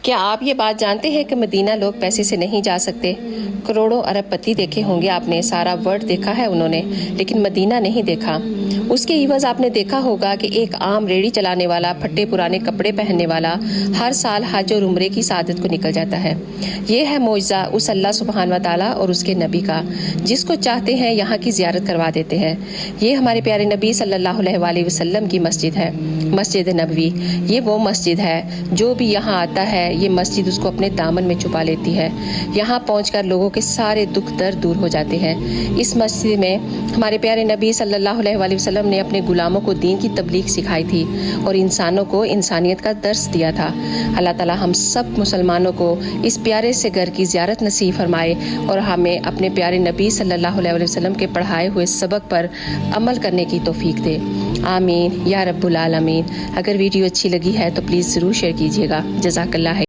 کیا آپ یہ بات جانتے ہیں کہ مدینہ لوگ پیسے سے نہیں جا سکتے؟ کروڑوں ارب پتی دیکھے ہوں گے آپ نے، سارا ورلڈ دیکھا ہے انہوں نے، لیکن مدینہ نہیں دیکھا۔ اس کے عوض آپ نے دیکھا ہوگا کہ ایک عام ریڑھی چلانے والا، پھٹے پرانے کپڑے پہننے والا ہر سال حج اور عمرے کی سعادت کو نکل جاتا ہے۔ یہ ہے معجزہ اس اللہ سبحانہ و تعالیٰ اور اس کے نبی کا، جس کو چاہتے ہیں یہاں کی زیارت کروا دیتے ہیں۔ یہ ہمارے پیارے نبی صلی اللہ علیہ وآلہ وسلم کی مسجد ہے، مسجد نبوی۔ یہ وہ مسجد ہے جو بھی یہاں آتا ہے، یہ مسجد اس کو اپنے دامن میں چھپا لیتی ہے۔ یہاں پہنچ کر لوگوں کے سارے دکھ درد دور ہو جاتے ہیں۔ اس مسجد میں ہمارے پیارے نبی صلی اللہ علیہ وآلہ وسلم نے اپنے غلاموں کو دین کی تبلیغ سکھائی تھی اور انسانوں کو انسانیت کا درس دیا تھا۔ اللہ تعالی ہم سب مسلمانوں کو اس پیارے سے گھر کی زیارت نصیب فرمائے اور ہمیں اپنے پیارے نبی صلی اللہ علیہ وسلم کے پڑھائے ہوئے سبق پر عمل کرنے کی توفیق دے۔ آمین یا رب العالمین۔ اگر ویڈیو اچھی لگی ہے تو پلیز ضرور شیئر کیجیے گا۔ جزاک اللہ ہے۔